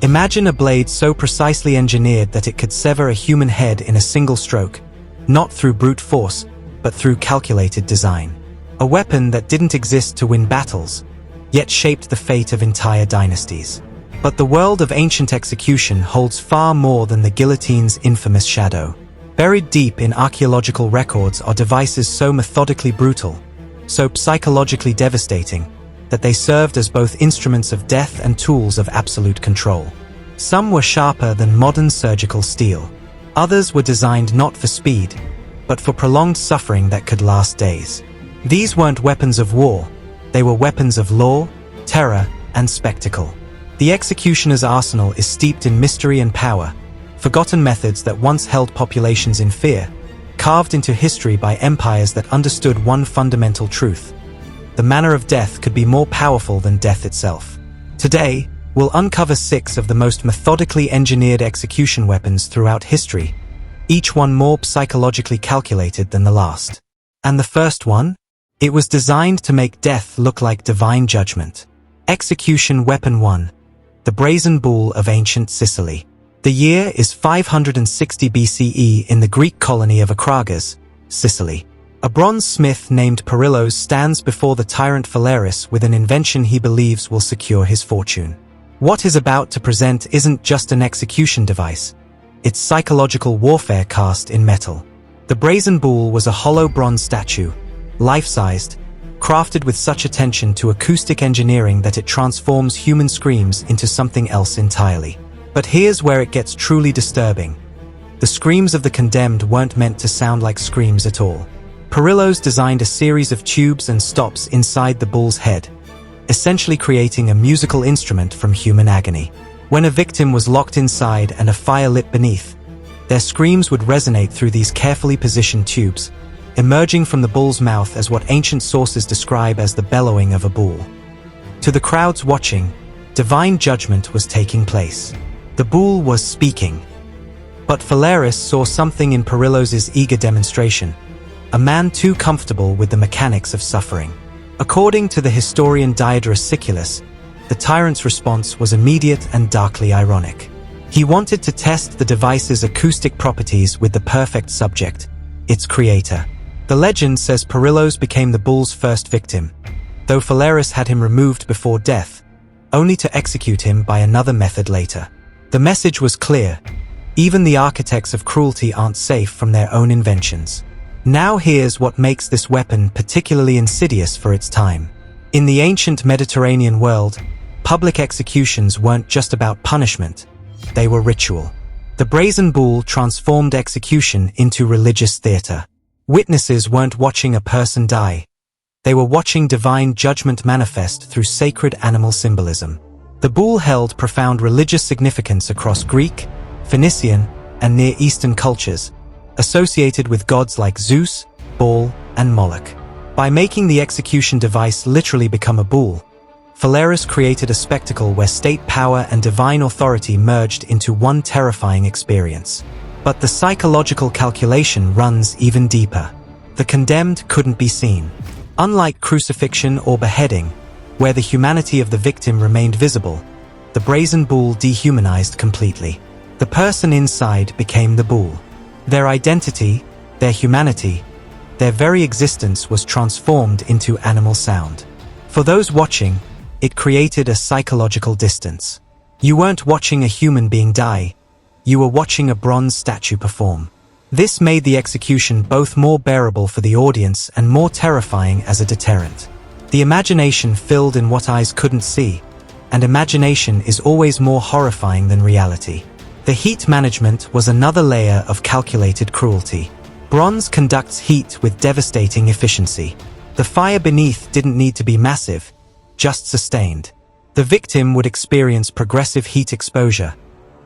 Imagine a blade so precisely engineered that it could sever a human head in a single stroke, not through brute force, but through calculated design. A weapon that didn't exist to win battles, yet shaped the fate of entire dynasties. But the world of ancient execution holds far more than the guillotine's infamous shadow. Buried deep in archaeological records are devices so methodically brutal, so psychologically devastating, that they served as both instruments of death and tools of absolute control. Some were sharper than modern surgical steel. Others were designed not for speed, but for prolonged suffering that could last days. These weren't weapons of war, they were weapons of law, terror, and spectacle. The executioner's arsenal is steeped in mystery and power, forgotten methods that once held populations in fear, carved into history by empires that understood one fundamental truth: the manner of death could be more powerful than death itself. Today, we'll uncover 6 of the most methodically engineered execution weapons throughout history, each one more psychologically calculated than the last. And the first one? It was designed to make death look like divine judgment. Execution Weapon 1. The Brazen Bull of Ancient Sicily. The year is 560 BCE in the Greek colony of Akragas, Sicily. A bronze smith named Perillos stands before the tyrant Phalaris with an invention he believes will secure his fortune. What he's about to present isn't just an execution device, it's psychological warfare cast in metal. The Brazen Bull was a hollow bronze statue, life-sized, crafted with such attention to acoustic engineering that it transforms human screams into something else entirely. But here's where it gets truly disturbing. The screams of the condemned weren't meant to sound like screams at all. Perillos designed a series of tubes and stops inside the bull's head, essentially creating a musical instrument from human agony. When a victim was locked inside and a fire lit beneath, their screams would resonate through these carefully positioned tubes, emerging from the bull's mouth as what ancient sources describe as the bellowing of a bull. To the crowds watching, divine judgment was taking place. The bull was speaking. But Phalaris saw something in Perillos' eager demonstration, a man too comfortable with the mechanics of suffering. According to the historian Diodorus Siculus, the tyrant's response was immediate and darkly ironic. He wanted to test the device's acoustic properties with the perfect subject, its creator. The legend says Perillos became the bull's first victim, though Phalaris had him removed before death, only to execute him by another method later. The message was clear: even the architects of cruelty aren't safe from their own inventions. Now here's what makes this weapon particularly insidious for its time. In the ancient Mediterranean world, public executions weren't just about punishment, they were ritual. The Brazen Bull transformed execution into religious theater. Witnesses weren't watching a person die. They were watching divine judgment manifest through sacred animal symbolism. The bull held profound religious significance across Greek, Phoenician, and Near Eastern cultures, associated with gods like Zeus, Baal, and Moloch. By making the execution device literally become a bull, Phalaris created a spectacle where state power and divine authority merged into one terrifying experience. But the psychological calculation runs even deeper. The condemned couldn't be seen. Unlike crucifixion or beheading, where the humanity of the victim remained visible, the Brazen Bull dehumanized completely. The person inside became the bull. Their identity, their humanity, their very existence was transformed into animal sound. For those watching, it created a psychological distance. You weren't watching a human being die, you were watching a bronze statue perform. This made the execution both more bearable for the audience and more terrifying as a deterrent. The imagination filled in what eyes couldn't see, and imagination is always more horrifying than reality. The heat management was another layer of calculated cruelty. Bronze conducts heat with devastating efficiency. The fire beneath didn't need to be massive, just sustained. The victim would experience progressive heat exposure,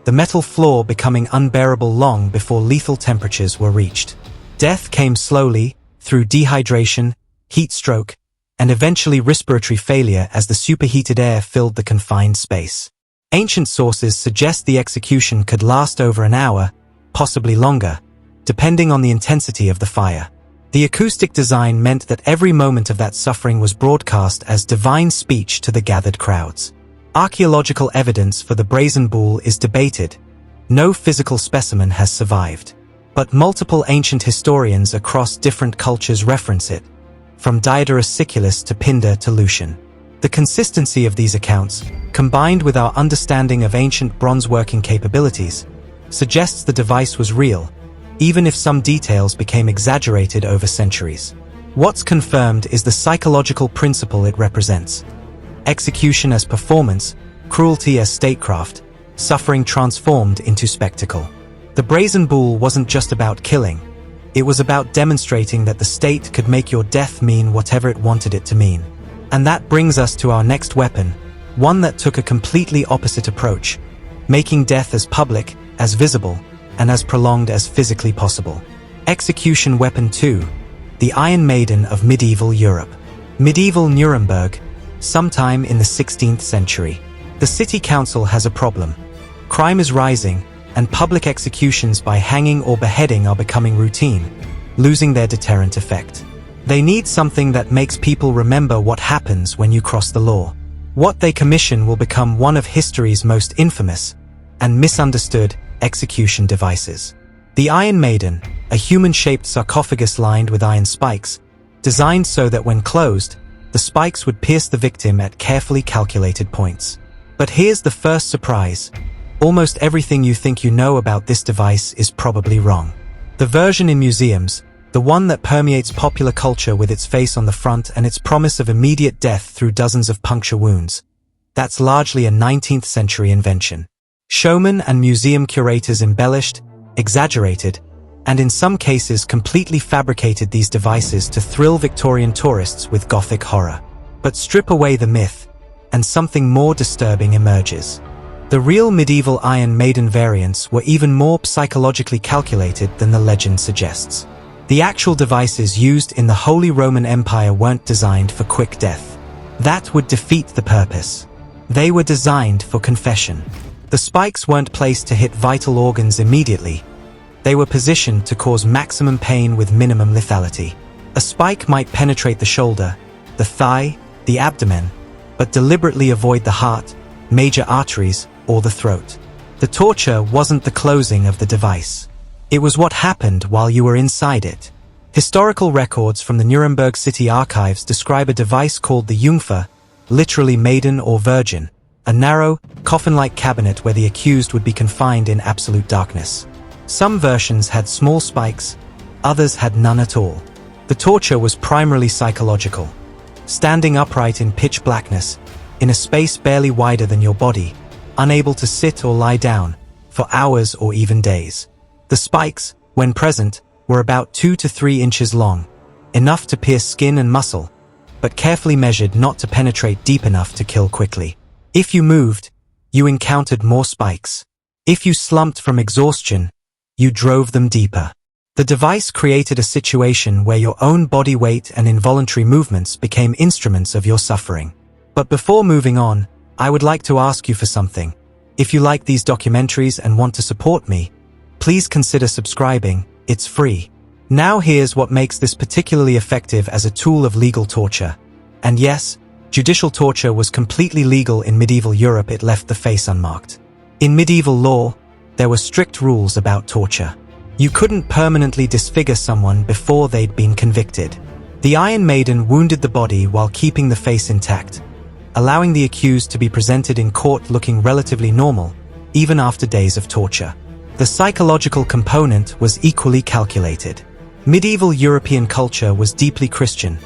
the metal floor becoming unbearable long before lethal temperatures were reached. Death came slowly, through dehydration, heat stroke, and eventually respiratory failure as the superheated air filled the confined space. Ancient sources suggest the execution could last over an hour, possibly longer, depending on the intensity of the fire. The acoustic design meant that every moment of that suffering was broadcast as divine speech to the gathered crowds. Archaeological evidence for the brazen bull is debated. No physical specimen has survived. But multiple ancient historians across different cultures reference it, from Diodorus Siculus to Pindar to Lucian. The consistency of these accounts, combined with our understanding of ancient bronze working capabilities, suggests the device was real, even if some details became exaggerated over centuries. What's confirmed is the psychological principle it represents. Execution as performance, cruelty as statecraft, suffering transformed into spectacle. The brazen bull wasn't just about killing. It was about demonstrating that the state could make your death mean whatever it wanted it to mean. And that brings us to our next weapon, one that took a completely opposite approach, making death as public, as visible, and as prolonged as physically possible. Execution Weapon 2, the Iron Maiden of medieval Europe. Medieval Nuremberg, sometime in the 16th century. The city council has a problem. Crime is rising, and public executions by hanging or beheading are becoming routine, losing their deterrent effect. They need something that makes people remember what happens when you cross the law. What they commission will become one of history's most infamous and misunderstood execution devices. The Iron Maiden, a human-shaped sarcophagus lined with iron spikes, designed so that when closed, the spikes would pierce the victim at carefully calculated points. But here's the first surprise. Almost everything you think you know about this device is probably wrong. The version in museums, the one that permeates popular culture with its face on the front and its promise of immediate death through dozens of puncture wounds, that's largely a 19th century invention. Showmen and museum curators embellished, exaggerated, and in some cases completely fabricated these devices to thrill Victorian tourists with Gothic horror. But strip away the myth, and something more disturbing emerges. The real medieval Iron Maiden variants were even more psychologically calculated than the legend suggests. The actual devices used in the Holy Roman Empire weren't designed for quick death. That would defeat the purpose. They were designed for confession. The spikes weren't placed to hit vital organs immediately. They were positioned to cause maximum pain with minimum lethality. A spike might penetrate the shoulder, the thigh, the abdomen, but deliberately avoid the heart, major arteries, or the throat. The torture wasn't the closing of the device. It was what happened while you were inside it. Historical records from the Nuremberg city archives describe a device called the Jungfer, literally maiden or virgin, a narrow, coffin-like cabinet where the accused would be confined in absolute darkness. Some versions had small spikes, others had none at all. The torture was primarily psychological. Standing upright in pitch blackness, in a space barely wider than your body, unable to sit or lie down, for hours or even days. The spikes, when present, were about 2 to 3 inches long, enough to pierce skin and muscle, but carefully measured not to penetrate deep enough to kill quickly. If you moved, you encountered more spikes. If you slumped from exhaustion, you drove them deeper. The device created a situation where your own body weight and involuntary movements became instruments of your suffering. But before moving on, I would like to ask you for something. If you like these documentaries and want to support me, please consider subscribing. It's free. Now here's what makes this particularly effective as a tool of legal torture. And yes, judicial torture was completely legal in medieval Europe. It left the face unmarked. In medieval law, there were strict rules about torture. You couldn't permanently disfigure someone before they'd been convicted. The Iron Maiden wounded the body while keeping the face intact, allowing the accused to be presented in court looking relatively normal, even after days of torture. The psychological component was equally calculated. Medieval European culture was deeply Christian,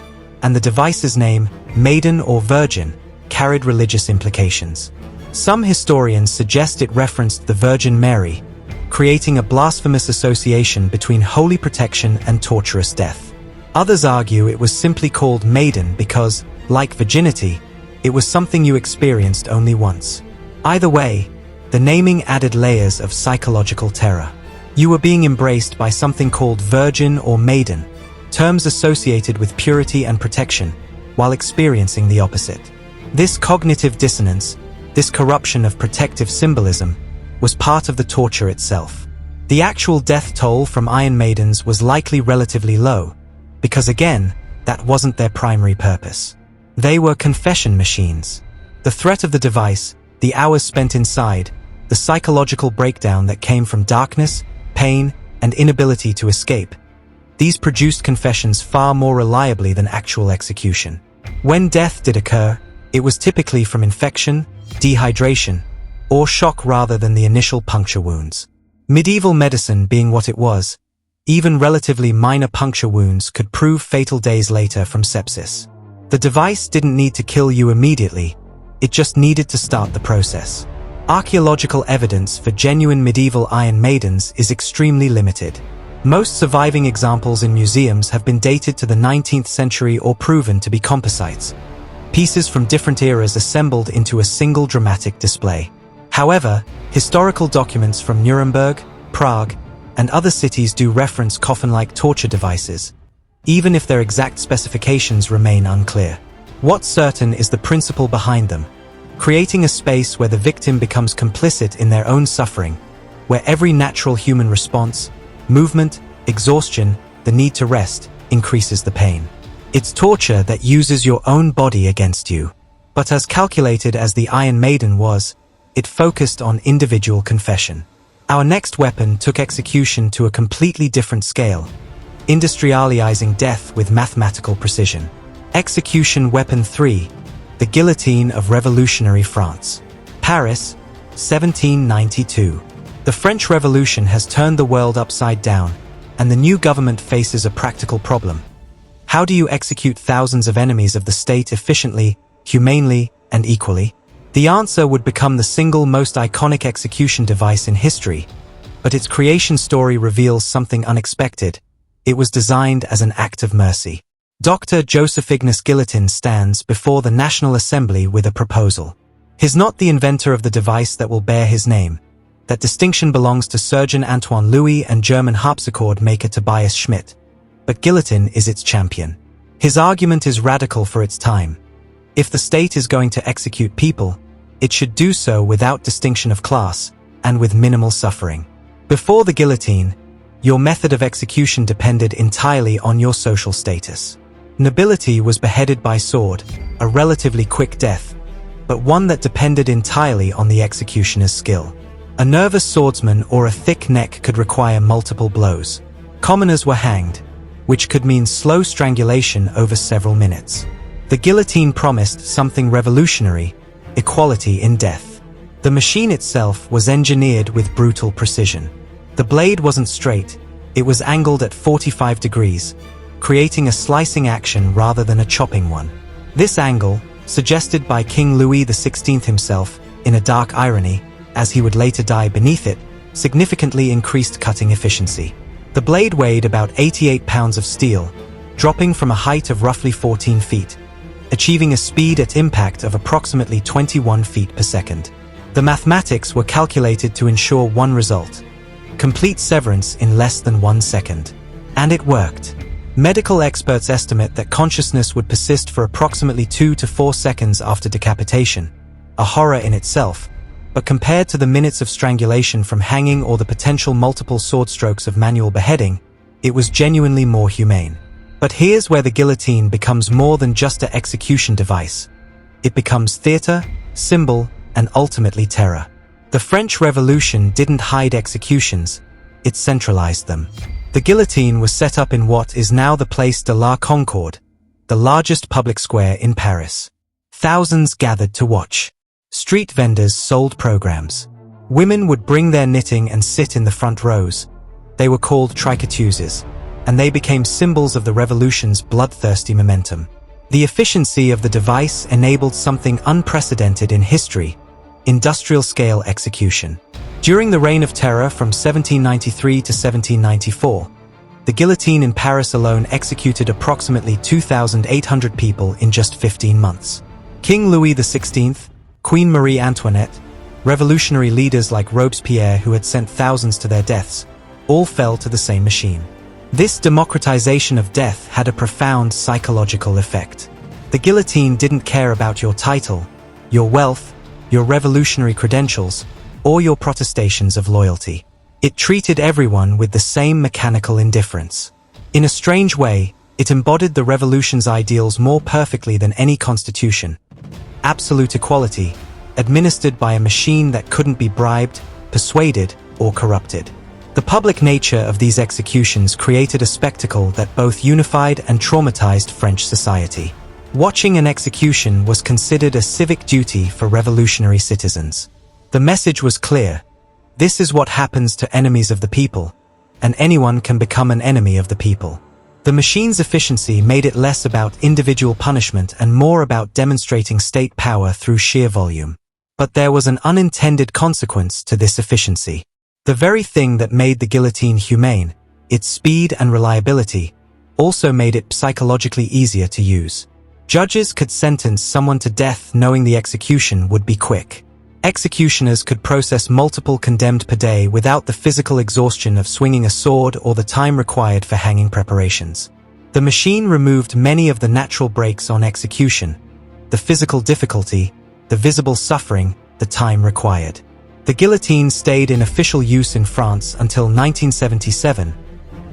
and the device's name, maiden or virgin, carried religious implications. Some historians suggest it referenced the Virgin Mary, creating a blasphemous association between holy protection and torturous death. Others argue it was simply called maiden because, like virginity, it was something you experienced only once. Either way, the naming added layers of psychological terror. You were being embraced by something called virgin or maiden, terms associated with purity and protection, while experiencing the opposite. This cognitive dissonance, this corruption of protective symbolism, was part of the torture itself. The actual death toll from Iron Maidens was likely relatively low, because again, that wasn't their primary purpose. They were confession machines. The threat of the device, the hours spent inside, the psychological breakdown that came from darkness, pain, and inability to escape. These produced confessions far more reliably than actual execution. When death did occur, it was typically from infection, dehydration, or shock rather than the initial puncture wounds. Medieval medicine being what it was, even relatively minor puncture wounds could prove fatal days later from sepsis. The device didn't need to kill you immediately, it just needed to start the process. Archaeological evidence for genuine medieval Iron Maidens is extremely limited. Most surviving examples in museums have been dated to the 19th century or proven to be composites, pieces from different eras assembled into a single dramatic display. However, historical documents from Nuremberg, Prague, and other cities do reference coffin-like torture devices, even if their exact specifications remain unclear. What's certain is the principle behind them, creating a space where the victim becomes complicit in their own suffering, where every natural human response, movement, exhaustion, the need to rest, increases the pain. It's torture that uses your own body against you. But as calculated as the Iron Maiden was, it focused on individual confession. Our next weapon took execution to a completely different scale, industrializing death with mathematical precision. Execution Weapon 3, the guillotine of revolutionary France. Paris, 1792. The French Revolution has turned the world upside down, and the new government faces a practical problem. How do you execute thousands of enemies of the state efficiently, humanely, and equally? The answer would become the single most iconic execution device in history, but its creation story reveals something unexpected. It was designed as an act of mercy. Dr. Joseph Ignace Guillotin stands before the National Assembly with a proposal. He's not the inventor of the device that will bear his name. That distinction belongs to surgeon Antoine Louis and German harpsichord maker Tobias Schmidt. But Guillotin is its champion. His argument is radical for its time. If the state is going to execute people, it should do so without distinction of class and with minimal suffering. Before the guillotine, your method of execution depended entirely on your social status. Nobility was beheaded by sword, a relatively quick death, but one that depended entirely on the executioner's skill. A nervous swordsman or a thick neck could require multiple blows. Commoners were hanged, which could mean slow strangulation over several minutes. The guillotine promised something revolutionary: equality in death. The machine itself was engineered with brutal precision. The blade wasn't straight, it was angled at 45 degrees, creating a slicing action rather than a chopping one. This angle, suggested by King Louis XVI himself, in a dark irony, as he would later die beneath it, significantly increased cutting efficiency. The blade weighed about 88 pounds of steel, dropping from a height of roughly 14 feet, achieving a speed at impact of approximately 21 feet per second. The mathematics were calculated to ensure one result: complete severance in less than 1 second. And it worked. Medical experts estimate that consciousness would persist for approximately 2 to 4 seconds after decapitation, a horror in itself, but compared to the minutes of strangulation from hanging or the potential multiple sword strokes of manual beheading, it was genuinely more humane. But here's where the guillotine becomes more than just an execution device. It becomes theater, symbol, and ultimately terror. The French Revolution didn't hide executions, it centralized them. The guillotine was set up in what is now the Place de la Concorde, the largest public square in Paris. Thousands gathered to watch. Street vendors sold programs. Women would bring their knitting and sit in the front rows. They were called tricoteuses, and they became symbols of the revolution's bloodthirsty momentum. The efficiency of the device enabled something unprecedented in history: industrial-scale execution. During the Reign of Terror from 1793 to 1794, the guillotine in Paris alone executed approximately 2,800 people in just 15 months. King Louis XVI, Queen Marie Antoinette, revolutionary leaders like Robespierre who had sent thousands to their deaths, all fell to the same machine. This democratization of death had a profound psychological effect. The guillotine didn't care about your title, your wealth, your revolutionary credentials, or your protestations of loyalty. It treated everyone with the same mechanical indifference. In a strange way, it embodied the revolution's ideals more perfectly than any constitution. absolute equality, administered by a machine that couldn't be bribed, persuaded, or corrupted. The public nature of these executions created a spectacle that both unified and traumatized French society. Watching an execution was considered a civic duty for revolutionary citizens. The message was clear: this is what happens to enemies of the people, and anyone can become an enemy of the people. The machine's efficiency made it less about individual punishment and more about demonstrating state power through sheer volume. But there was an unintended consequence to this efficiency. The very thing that made the guillotine humane, its speed and reliability, also made it psychologically easier to use. Judges could sentence someone to death knowing the execution would be quick. Executioners could process multiple condemned per day without the physical exhaustion of swinging a sword or the time required for hanging preparations. The machine removed many of the natural brakes on execution, the physical difficulty, the visible suffering, the time required. The guillotine stayed in official use in France until 1977.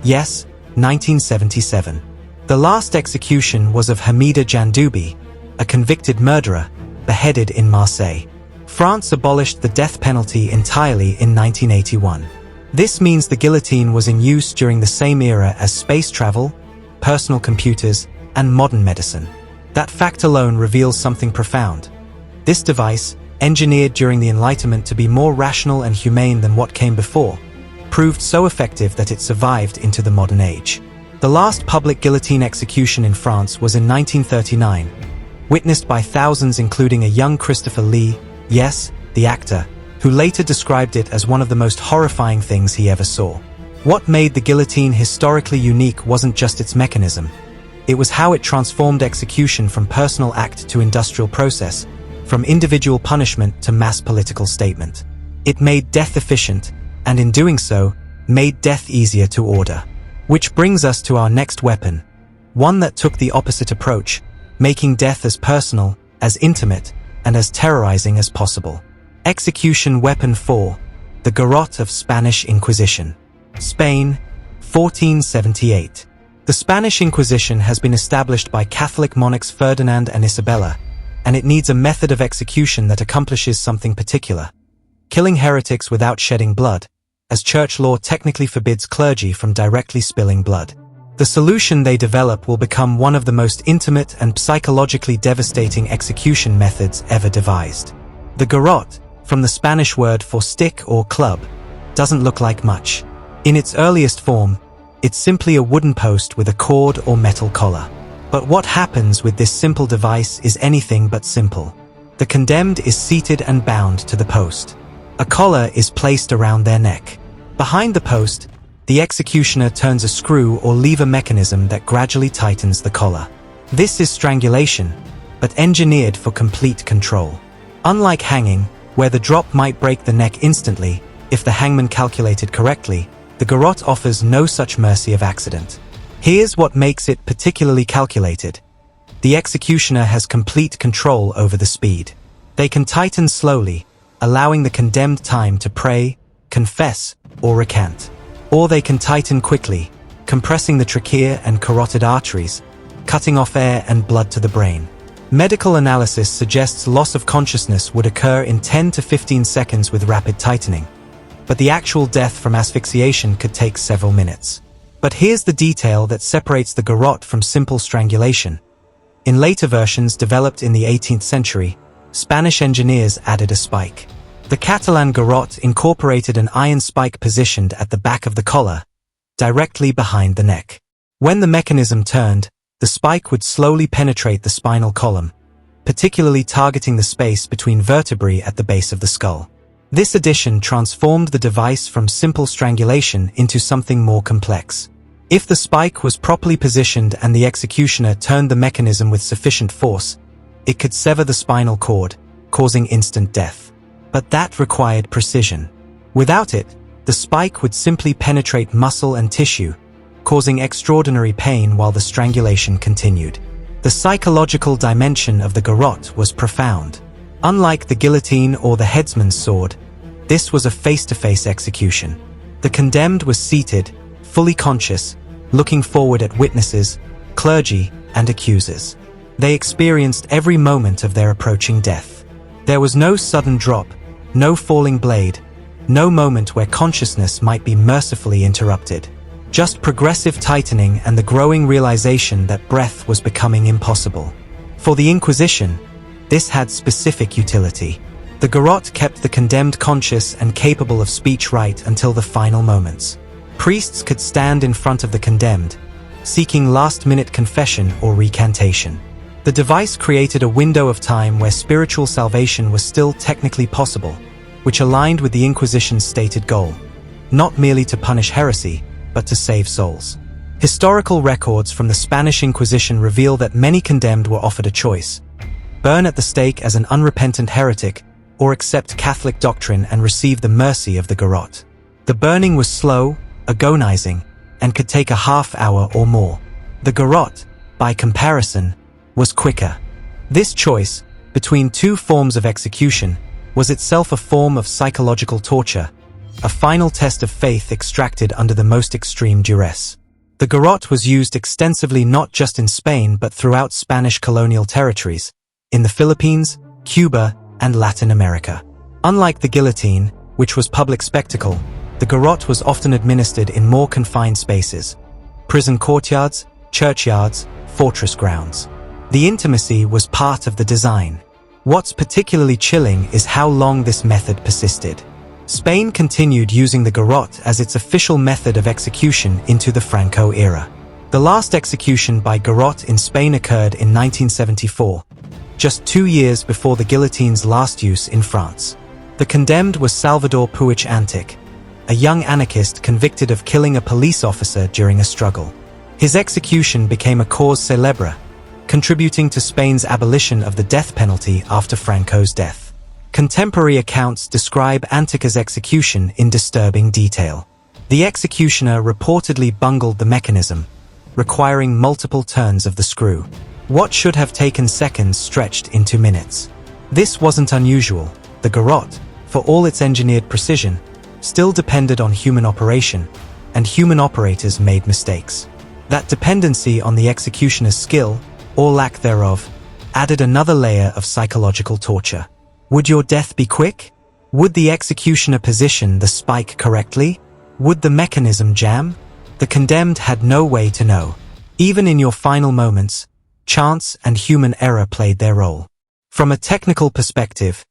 Yes, 1977. The last execution was of Hamida Jandoubi, a convicted murderer, beheaded in Marseille. France abolished the death penalty entirely in 1981. This means the guillotine was in use during the same era as space travel, personal computers, and modern medicine. That fact alone reveals something profound. This device, engineered during the Enlightenment to be more rational and humane than what came before, proved so effective that it survived into the modern age. The last public guillotine execution in France was in 1939, witnessed by thousands including a young Christopher Lee, yes, the actor, who later described it as one of the most horrifying things he ever saw. What made the guillotine historically unique wasn't just its mechanism. It was how it transformed execution from personal act to industrial process, from individual punishment to mass political statement. It made death efficient, and in doing so, made death easier to order. Which brings us to our next weapon, one that took the opposite approach, making death as personal, as intimate, and as terrorizing as possible. Execution Weapon 4, the garrote of Spanish Inquisition. Spain, 1478. The Spanish Inquisition has been established by Catholic monarchs Ferdinand and Isabella, and it needs a method of execution that accomplishes something particular: killing heretics without shedding blood, as church law technically forbids clergy from directly spilling blood. The solution they develop will become one of the most intimate and psychologically devastating execution methods ever devised. The garrote, from the Spanish word for stick or club, doesn't look like much. In its earliest form, it's simply a wooden post with a cord or metal collar. But what happens with this simple device is anything but simple. The condemned is seated and bound to the post. A collar is placed around their neck. Behind the post, the executioner turns a screw or lever mechanism that gradually tightens the collar. This is strangulation, but engineered for complete control. Unlike hanging, where the drop might break the neck instantly, if the hangman calculated correctly, the garrote offers no such mercy of accident. Here's what makes it particularly calculated. The executioner has complete control over the speed. They can tighten slowly, allowing the condemned time to pray, confess, or recant. Or they can tighten quickly, compressing the trachea and carotid arteries, cutting off air and blood to the brain. Medical analysis suggests loss of consciousness would occur in 10 to 15 seconds with rapid tightening, but the actual death from asphyxiation could take several minutes. But here's the detail that separates the garrote from simple strangulation. In later versions developed in the 18th century, Spanish engineers added a spike. The Catalan garrote incorporated an iron spike positioned at the back of the collar, directly behind the neck. When the mechanism turned, the spike would slowly penetrate the spinal column, particularly targeting the space between vertebrae at the base of the skull. This addition transformed the device from simple strangulation into something more complex. If the spike was properly positioned and the executioner turned the mechanism with sufficient force, it could sever the spinal cord, causing instant death. But that required precision. Without it, the spike would simply penetrate muscle and tissue, causing extraordinary pain while the strangulation continued. The psychological dimension of the garrote was profound. Unlike the guillotine or the headsman's sword, this was a face-to-face execution. The condemned was seated, fully conscious, looking forward at witnesses, clergy, and accusers. They experienced every moment of their approaching death. There was no sudden drop, no falling blade, no moment where consciousness might be mercifully interrupted. Just progressive tightening and the growing realization that breath was becoming impossible. For the Inquisition, this had specific utility. The garrote kept the condemned conscious and capable of speech right until the final moments. Priests could stand in front of the condemned, seeking last-minute confession or recantation. The device created a window of time where spiritual salvation was still technically possible, which aligned with the Inquisition's stated goal, not merely to punish heresy, but to save souls. Historical records from the Spanish Inquisition reveal that many condemned were offered a choice: burn at the stake as an unrepentant heretic, or accept Catholic doctrine and receive the mercy of the garrote. The burning was slow, agonizing, and could take a half hour or more. The garrote, by comparison, was quicker. This choice, between two forms of execution, was itself a form of psychological torture, a final test of faith extracted under the most extreme duress. The garrote was used extensively not just in Spain but throughout Spanish colonial territories, in the Philippines, Cuba, and Latin America. Unlike the guillotine, which was public spectacle, the garrote was often administered in more confined spaces: prison courtyards, churchyards, fortress grounds. The intimacy was part of the design. What's particularly chilling is how long this method persisted. Spain continued using the garrote as its official method of execution into the Franco era. The last execution by garrote in Spain occurred in 1974, just 2 years before the guillotine's last use in France. The condemned was Salvador Puig Antic, a young anarchist convicted of killing a police officer during a struggle. His execution became a cause célèbre, contributing to Spain's abolition of the death penalty after Franco's death. Contemporary accounts describe Antic's execution in disturbing detail. The executioner reportedly bungled the mechanism, requiring multiple turns of the screw. What should have taken seconds stretched into minutes. This wasn't unusual. The garrote, for all its engineered precision, still depended on human operation, and human operators made mistakes. That dependency on the executioner's skill, or lack thereof, added another layer of psychological torture. Would your death be quick? Would the executioner position the spike correctly? Would the mechanism jam? The condemned had no way to know. Even in your final moments, chance and human error played their role. From a technical perspective,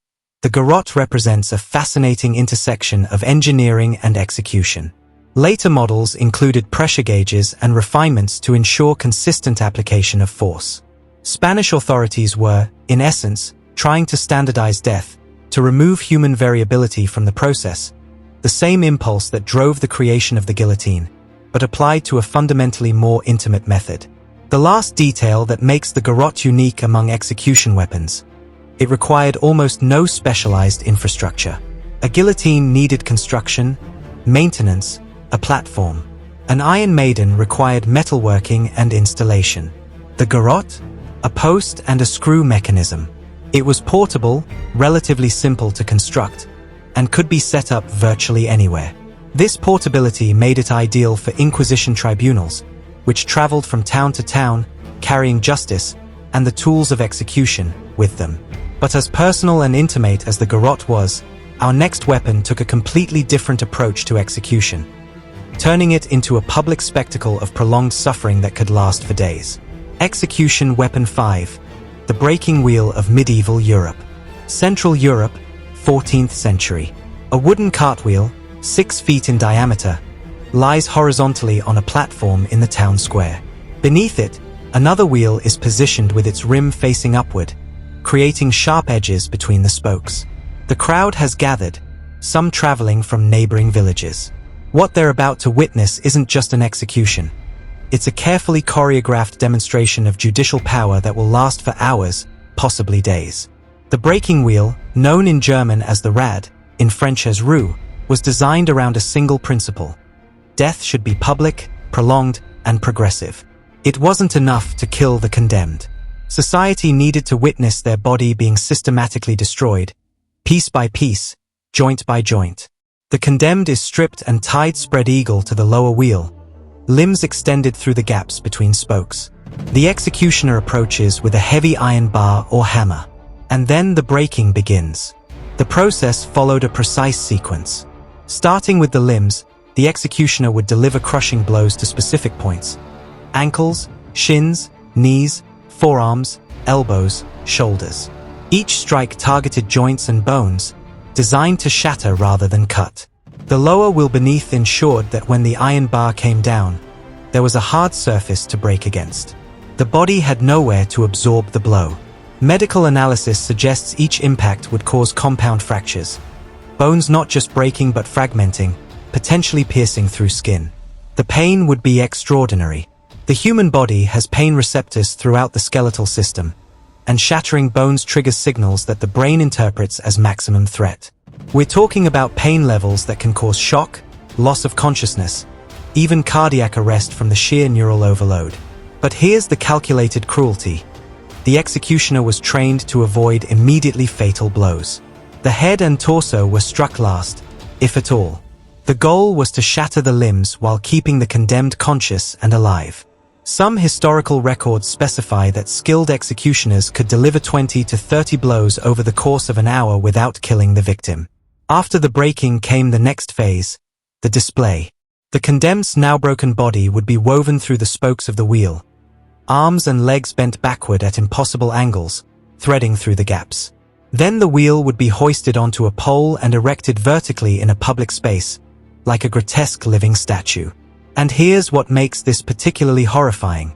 the garrote represents a fascinating intersection of engineering and execution. Later models included pressure gauges and refinements to ensure consistent application of force. Spanish authorities were, in essence, trying to standardize death, to remove human variability from the process, the same impulse that drove the creation of the guillotine, but applied to a fundamentally more intimate method. The last detail that makes the garrote unique among execution weapons: it required almost no specialized infrastructure. A guillotine needed construction, maintenance, a platform. An Iron Maiden required metalworking and installation. The garrote? A post and a screw mechanism. It was portable, relatively simple to construct, and could be set up virtually anywhere. This portability made it ideal for Inquisition tribunals, which traveled from town to town, carrying justice and the tools of execution with them. But as personal and intimate as the garrote was, our next weapon took a completely different approach to execution, turning it into a public spectacle of prolonged suffering that could last for days. Execution Weapon 5, the breaking wheel of medieval Europe. Central Europe, 14th century. A wooden cartwheel, 6 feet in diameter, lies horizontally on a platform in the town square. Beneath it, another wheel is positioned with its rim facing upward, creating sharp edges between the spokes. The crowd has gathered, some traveling from neighboring villages. What they're about to witness isn't just an execution. It's a carefully choreographed demonstration of judicial power that will last for hours, possibly days. The breaking wheel, known in German as the Rad, in French as roue, was designed around a single principle. Death should be public, prolonged, and progressive. It wasn't enough to kill the condemned. Society needed to witness their body being systematically destroyed, piece by piece, joint by joint. The condemned is stripped and tied spread eagle to the lower wheel, limbs extended through the gaps between spokes. The executioner approaches with a heavy iron bar or hammer. And then the breaking begins. The process followed a precise sequence. Starting with the limbs, the executioner would deliver crushing blows to specific points: ankles, shins, knees, forearms, elbows, shoulders. Each strike targeted joints and bones, designed to shatter rather than cut. The lower will beneath ensured that when the iron bar came down, there was a hard surface to break against. The body had nowhere to absorb the blow. Medical analysis suggests each impact would cause compound fractures. Bones not just breaking but fragmenting, potentially piercing through skin. The pain would be extraordinary. The human body has pain receptors throughout the skeletal system, and shattering bones triggers signals that the brain interprets as maximum threat. We're talking about pain levels that can cause shock, loss of consciousness, even cardiac arrest from the sheer neural overload. But here's the calculated cruelty. The executioner was trained to avoid immediately fatal blows. The head and torso were struck last, if at all. The goal was to shatter the limbs while keeping the condemned conscious and alive. Some historical records specify that skilled executioners could deliver 20 to 30 blows over the course of an hour without killing the victim. After the breaking came the next phase, the display. The condemned's now broken body would be woven through the spokes of the wheel. Arms and legs bent backward at impossible angles, threading through the gaps. Then the wheel would be hoisted onto a pole and erected vertically in a public space, like a grotesque living statue. And here's what makes this particularly horrifying.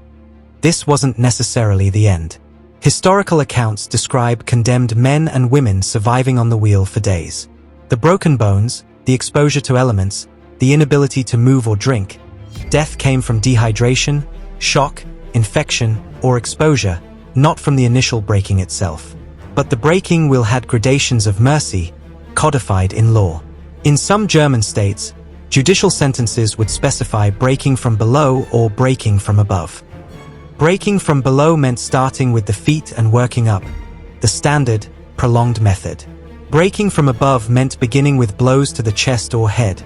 This wasn't necessarily the end. Historical accounts describe condemned men and women surviving on the wheel for days. The broken bones, the exposure to elements, the inability to move or drink. Death came from dehydration, shock, infection, or exposure, not from the initial breaking itself. But the breaking wheel had gradations of mercy, codified in law. In some German states, judicial sentences would specify breaking from below or breaking from above. Breaking from below meant starting with the feet and working up, the standard, prolonged method. Breaking from above meant beginning with blows to the chest or head,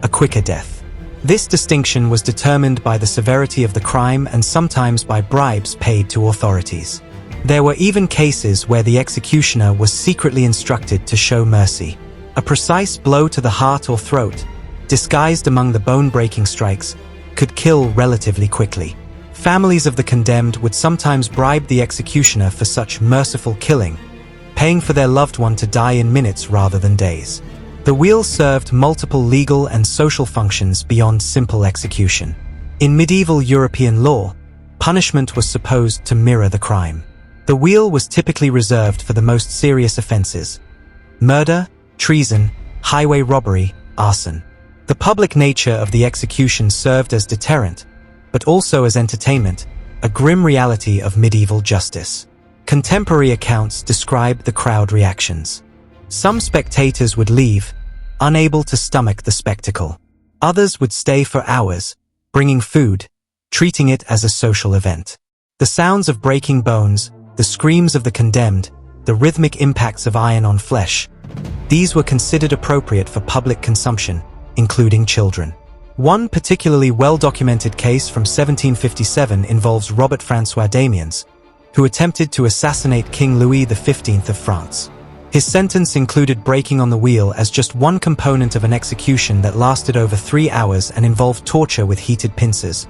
a quicker death. This distinction was determined by the severity of the crime and sometimes by bribes paid to authorities. There were even cases where the executioner was secretly instructed to show mercy. A precise blow to the heart or throat, disguised among the bone-breaking strikes, could kill relatively quickly. Families of the condemned would sometimes bribe the executioner for such merciful killing, paying for their loved one to die in minutes rather than days. The wheel served multiple legal and social functions beyond simple execution. In medieval European law, punishment was supposed to mirror the crime. The wheel was typically reserved for the most serious offenses: murder, treason, highway robbery, arson. The public nature of the execution served as deterrent, but also as entertainment, a grim reality of medieval justice. Contemporary accounts describe the crowd reactions. Some spectators would leave, unable to stomach the spectacle. Others would stay for hours, bringing food, treating it as a social event. The sounds of breaking bones, the screams of the condemned, the rhythmic impacts of iron on flesh, these were considered appropriate for public consumption, including children. One particularly well-documented case from 1757 involves Robert François Damiens, who attempted to assassinate King Louis XV of France. His sentence included breaking on the wheel as just one component of an execution that lasted over 3 hours and involved torture with heated pincers,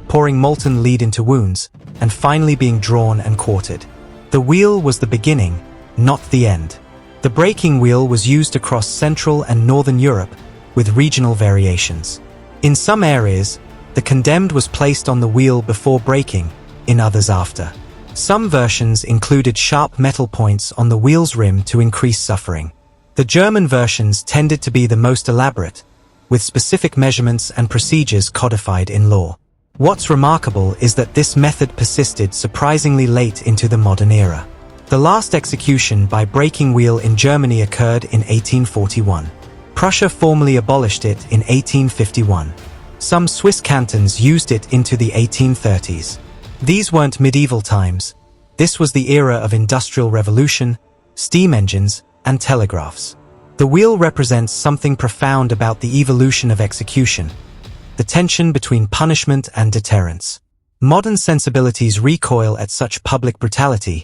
pouring molten lead into wounds, and finally being drawn and quartered. The wheel was the beginning, not the end. The breaking wheel was used across Central and Northern Europe, with regional variations. In some areas, the condemned was placed on the wheel before breaking, in others after. Some versions included sharp metal points on the wheel's rim to increase suffering. The German versions tended to be the most elaborate, with specific measurements and procedures codified in law. What's remarkable is that this method persisted surprisingly late into the modern era. The last execution by breaking wheel in Germany occurred in 1841. Prussia formally abolished it in 1851. Some Swiss cantons used it into the 1830s. These weren't medieval times. This was the era of industrial revolution, steam engines, and telegraphs. The wheel represents something profound about the evolution of execution, the tension between punishment and deterrence. Modern sensibilities recoil at such public brutality,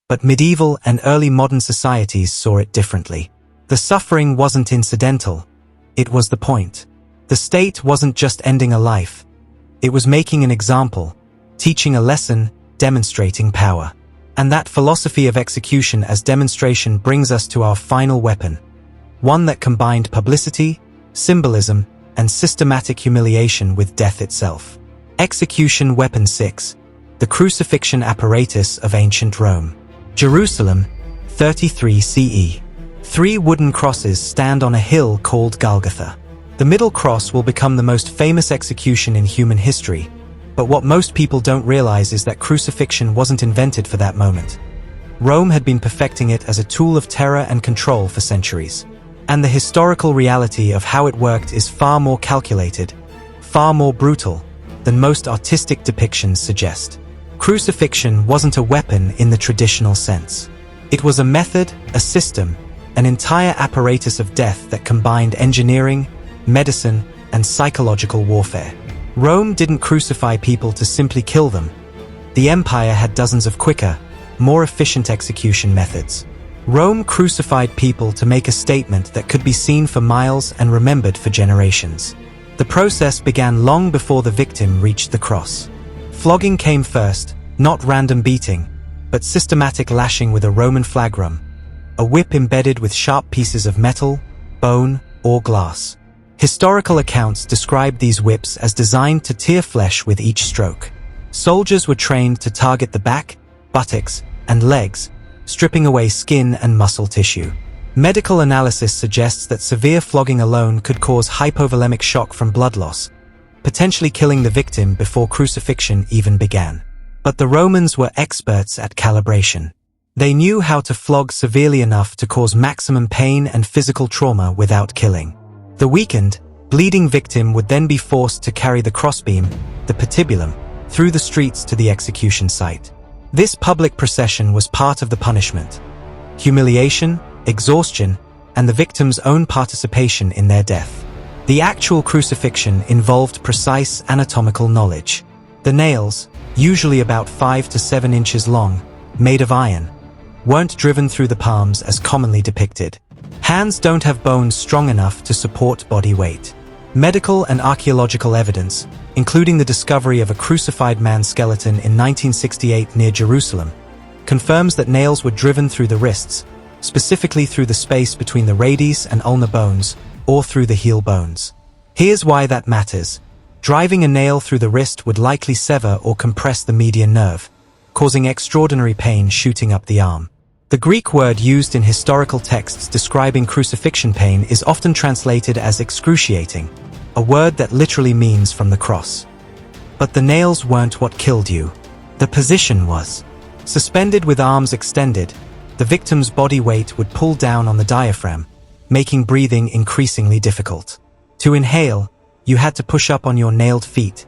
but medieval and early modern societies saw it differently. The suffering wasn't incidental, it was the point. The state wasn't just ending a life, it was making an example, teaching a lesson, demonstrating power. And that philosophy of execution as demonstration brings us to our final weapon, one that combined publicity, symbolism, and systematic humiliation with death itself. Execution Weapon 6, the crucifixion apparatus of ancient Rome. Jerusalem, 33 CE. 3 wooden crosses stand on a hill called Golgotha. The middle cross will become the most famous execution in human history, but what most people don't realize is that crucifixion wasn't invented for that moment. Rome had been perfecting it as a tool of terror and control for centuries. And the historical reality of how it worked is far more calculated, far more brutal, than most artistic depictions suggest. Crucifixion wasn't a weapon in the traditional sense. It was a method, a system, an entire apparatus of death that combined engineering, medicine, and psychological warfare. Rome didn't crucify people to simply kill them. The empire had dozens of quicker, more efficient execution methods. Rome crucified people to make a statement that could be seen for miles and remembered for generations. The process began long before the victim reached the cross. Flogging came first, not random beating, but systematic lashing with a Roman flagrum, a whip embedded with sharp pieces of metal, bone, or glass. Historical accounts describe these whips as designed to tear flesh with each stroke. Soldiers were trained to target the back, buttocks, and legs, stripping away skin and muscle tissue. Medical analysis suggests that severe flogging alone could cause hypovolemic shock from blood loss, potentially killing the victim before crucifixion even began. But the Romans were experts at calibration. They knew how to flog severely enough to cause maximum pain and physical trauma without killing. The weakened, bleeding victim would then be forced to carry the crossbeam, the patibulum, through the streets to the execution site. This public procession was part of the punishment. Humiliation, exhaustion, and the victim's own participation in their death. The actual crucifixion involved precise anatomical knowledge. The nails, usually about 5 to 7 inches long, made of iron, weren't driven through the palms as commonly depicted. Hands don't have bones strong enough to support body weight. Medical and archaeological evidence, including the discovery of a crucified man's skeleton in 1968 near Jerusalem, confirms that nails were driven through the wrists, specifically through the space between the radius and ulnar bones, or through the heel bones. Here's why that matters. Driving a nail through the wrist would likely sever or compress the median nerve, causing extraordinary pain shooting up the arm. The Greek word used in historical texts describing crucifixion pain is often translated as excruciating, a word that literally means from the cross. But the nails weren't what killed you. The position was. Suspended with arms extended, the victim's body weight would pull down on the diaphragm, making breathing increasingly difficult. To inhale, you had to push up on your nailed feet,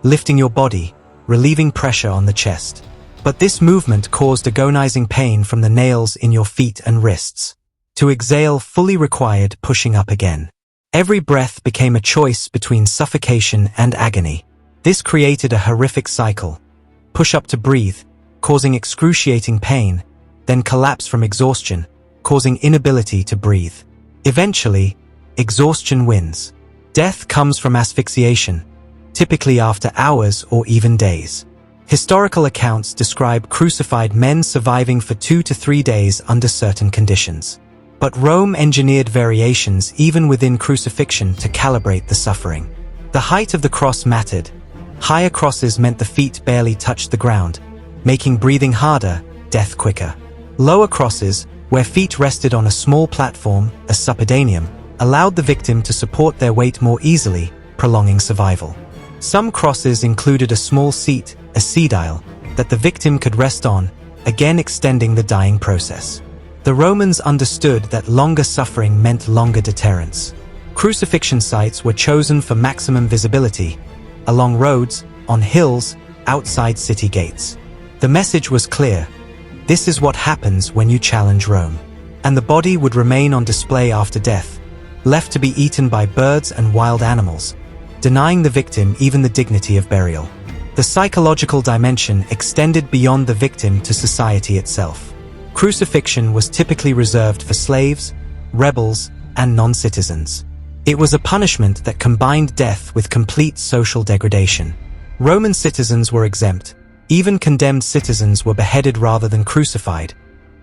lifting your body, relieving pressure on the chest. But this movement caused agonizing pain from the nails in your feet and wrists. To exhale fully required pushing up again. Every breath became a choice between suffocation and agony. This created a horrific cycle. Push up to breathe, causing excruciating pain, then collapse from exhaustion, causing inability to breathe. Eventually, exhaustion wins. Death comes from asphyxiation, typically after hours or even days. Historical accounts describe crucified men surviving for 2 to 3 days under certain conditions. But Rome engineered variations even within crucifixion to calibrate the suffering. The height of the cross mattered. Higher crosses meant the feet barely touched the ground, making breathing harder, death quicker. Lower crosses, where feet rested on a small platform, a suppedaneum, allowed the victim to support their weight more easily, prolonging survival. Some crosses included a small seat, a sedile, that the victim could rest on, again extending the dying process. The Romans understood that longer suffering meant longer deterrence. Crucifixion sites were chosen for maximum visibility, along roads, on hills, outside city gates. The message was clear. This is what happens when you challenge Rome. And the body would remain on display after death, left to be eaten by birds and wild animals, denying the victim even the dignity of burial. The psychological dimension extended beyond the victim to society itself. Crucifixion was typically reserved for slaves, rebels, and non-citizens. It was a punishment that combined death with complete social degradation. Roman citizens were exempt. Even condemned citizens were beheaded rather than crucified,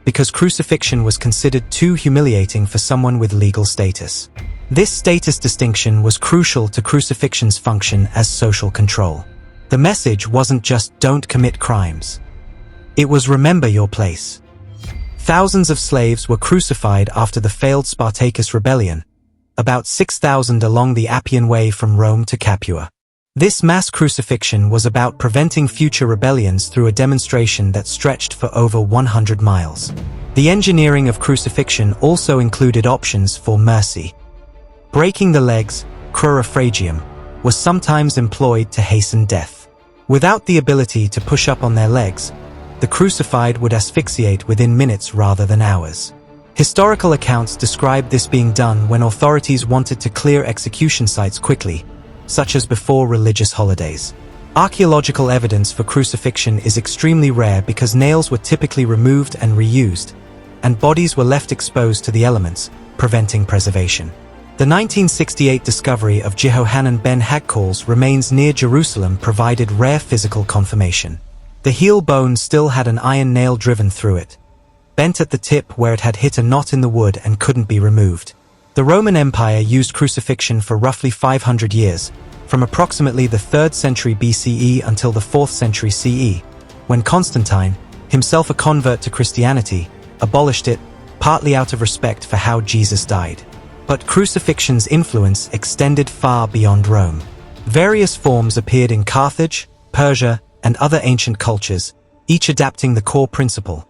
because crucifixion was considered too humiliating for someone with legal status. This status distinction was crucial to crucifixion's function as social control. The message wasn't just don't commit crimes. It was remember your place. Thousands of slaves were crucified after the failed Spartacus rebellion, about 6,000 along the Appian Way from Rome to Capua. This mass crucifixion was about preventing future rebellions through a demonstration that stretched for over 100 miles. The engineering of crucifixion also included options for mercy. Breaking the legs, crura fragium, was sometimes employed to hasten death. Without the ability to push up on their legs, the crucified would asphyxiate within minutes rather than hours. Historical accounts describe this being done when authorities wanted to clear execution sites quickly, such as before religious holidays. Archaeological evidence for crucifixion is extremely rare because nails were typically removed and reused, and bodies were left exposed to the elements, preventing preservation. The 1968 discovery of Jehohanan ben Hakkal's remains near Jerusalem provided rare physical confirmation. The heel bone still had an iron nail driven through it, bent at the tip where it had hit a knot in the wood and couldn't be removed. The Roman Empire used crucifixion for roughly 500 years, from approximately the 3rd century BCE until the 4th century CE, when Constantine, himself a convert to Christianity, abolished it, partly out of respect for how Jesus died. But crucifixion's influence extended far beyond Rome. Various forms appeared in Carthage, Persia, and other ancient cultures, each adapting the core principle: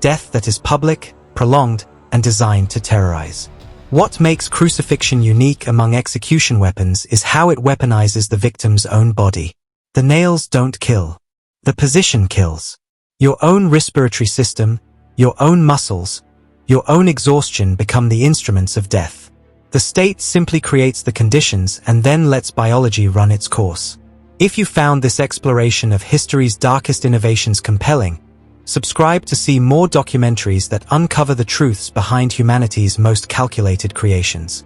death that is public, prolonged, and designed to terrorize. What makes crucifixion unique among execution weapons is how it weaponizes the victim's own body. The nails don't kill. The position kills. Your own respiratory system, your own muscles, your own exhaustion become the instruments of death. The state simply creates the conditions and then lets biology run its course. If you found this exploration of history's darkest innovations compelling, subscribe to see more documentaries that uncover the truths behind humanity's most calculated creations.